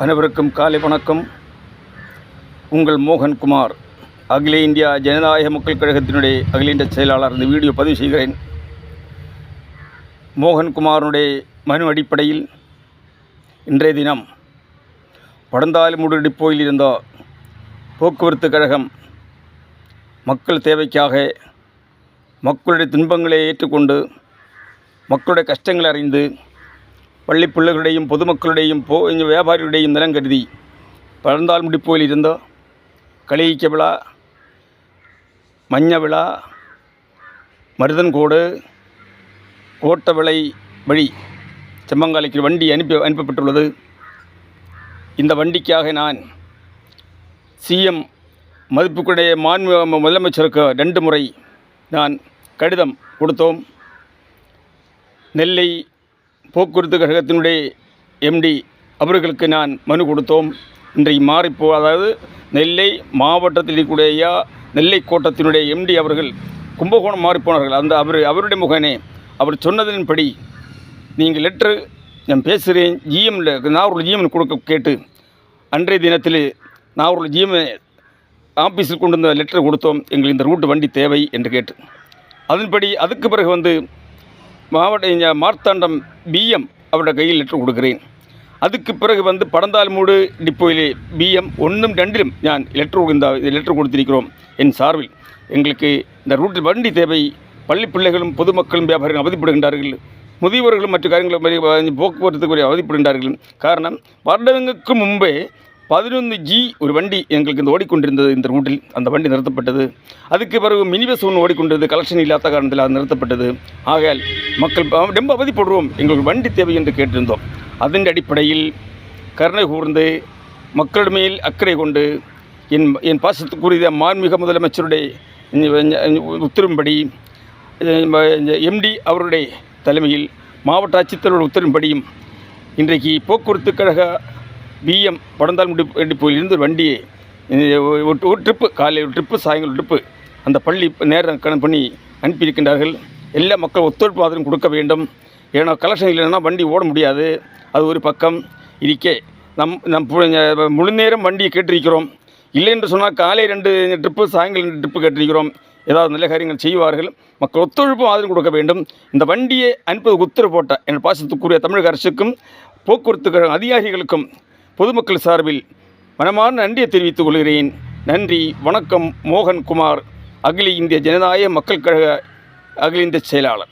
அனைவருக்கும் காலை வணக்கம். உங்கள் மோகன்குமார், அகில இந்தியா ஜனநாயக மக்கள் கழகத்தினுடைய அகில இந்திய செயலாளர். இந்த வீடியோ பதிவு செய்கிறேன். மோகன்குமாரனுடைய மனு அடிப்படையில் இன்றைய தினம் படந்தாலுமூடு டிப்போயில் இருந்த போக்குவரத்து கழகம் மக்கள் தேவைக்காக மக்களுடைய துன்பங்களை ஏற்றுக்கொண்டு மக்களுடைய கஷ்டங்களை அறிந்து பள்ளி பிள்ளைகளுடையும் பொதுமக்களுடையும் வியாபாரிகளுடையும் நலம் கருதி படந்தாலுமூடு டிப்போயில் இருந்த களியிக்க விழா, மஞ்ச விழா, மருதன்கோடு, கோட்டவிளை வழி செம்மங்காலைக்கு வண்டி அனுப்பப்பட்டுள்ளது. இந்த வண்டிக்காக நான் சிஎம் மதிப்புக்குடைய முதலமைச்சருக்கு 2 முறை நான் கடிதம் கொடுத்தோம். நெல்லை போக்குவரத்து கழகத்தினுடைய எம்டி அவர்களுக்கு நான் மனு கொடுத்தோம். இன்றைக்கு அதாவது நெல்லை மாவட்டத்தில் இருக்கக்கூடிய நெல்லை கோட்டத்தினுடைய எம்டி அவர்கள் கும்பகோணம் மாறிப்போனார்கள். அந்த அவருடைய முகனே அவர் சொன்னதன்படி நீங்கள் லெட்ரு நான் பேசுகிறேன் நாகூரில் ஜிஎம் கொடுக்க கேட்டு அன்றைய தினத்தில் நாகூரில் ஜிஎம் ஆஃபீஸில் கொண்டு வந்த லெட்டர் கொடுத்தோம். எங்களுக்கு இந்த ரூட்டு வண்டி தேவை என்று கேட்டு அதன்படி அதுக்கு பிறகு மாவட்ட மார்த்தாண்டம் பிஎம் அவருடைய கையில் லெட்டர் கொடுக்குறேன். அதுக்கு பிறகு படந்தாலுமூடு டிப்போயிலே பிஎம் 1, 2 நான் லெட்டர் கொடுத்திருக்கிறோம். என் சார்பில் எங்களுக்கு இந்த ரூட்டில் வண்டி தேவை. பள்ளி பிள்ளைகளும் பொதுமக்களும் வியாபாரிகளும் அவதிப்படுகின்றார்கள். முதியவர்களும் மற்ற காரியங்களும் போக்குவரத்துக்கு அவதிப்படுகின்றார்கள். காரணம், வருடங்களுக்கு முன்பே 11G ஒரு வண்டி எங்களுக்கு இந்த ஓடிக்கொண்டிருந்தது. இந்த ரூட்டில் அந்த வண்டி நிறுத்தப்பட்டது. அதுக்கு பிறகு மினி பஸ் ஒன்று ஓடிக்கொண்டிருந்தது. கலெக்ஷன் இல்லாத காரணத்தில் அது நிறுத்தப்பட்டது. ஆகையால் மக்கள் ரொம்ப அவதிப்படுவோம், எங்களுக்கு வண்டி தேவை என்று கேட்டிருந்தோம். அதன் அடிப்படையில் கருணை கூர்ந்து மக்கள் மேல் அக்கறை கொண்டு என் பாசத்துக்குரிய மாண்புமிகு முதலமைச்சருடைய உத்தரவின்படி எம்டி அவருடைய தலைமையில் மாவட்ட ஆட்சித்தலைவர் உத்தரவின்படியும் இன்றைக்கு போக்குவரத்து கழக பிஎம் படந்தாலுமூடு டிப்போயிலிருந்து வண்டியை ஒரு ட்ரிப்பு, காலையில் ஒரு ட்ரிப்பு, சாயங்காலம் ஒரு ட்ரிப்பு அந்த பள்ளி நேரம் கணக்கு பண்ணி அனுப்பியிருக்கின்றார்கள். எல்லா மக்கள் ஒத்துழைப்பு ஆதரவும் கொடுக்க வேண்டும். ஏன்னா கலெக்ஷன் இல்லைன்னா வண்டி ஓட முடியாது. அது ஒரு பக்கம் இருக்கே. நம் முழு நேரம் வண்டியை கேட்டிருக்கிறோம். இல்லை என்று சொன்னால் காலை 2 ட்ரிப்பு, சாயங்காலம் 2 ட்ரிப்பு கேட்டிருக்கிறோம். ஏதாவது நல்ல காரியங்கள் செய்வார்கள். மக்கள் ஒத்துழைப்பும் ஆதரவு கொடுக்க வேண்டும். இந்த வண்டியை அனுப்புவதற்கு உத்தரவு போட்ட என் பாசத்துக்குரிய தமிழக அரசுக்கும் போக்குவரத்து அதிகாரிகளுக்கும் பொதுமக்கள் சார்பில் மனமார்ந்த நன்றியை தெரிவித்துக் கொள்கிறேன். நன்றி, வணக்கம். மோகன்குமார், அகில இந்திய ஜனநாயக மக்கள் கழக அகில இந்திய செயலாளர்.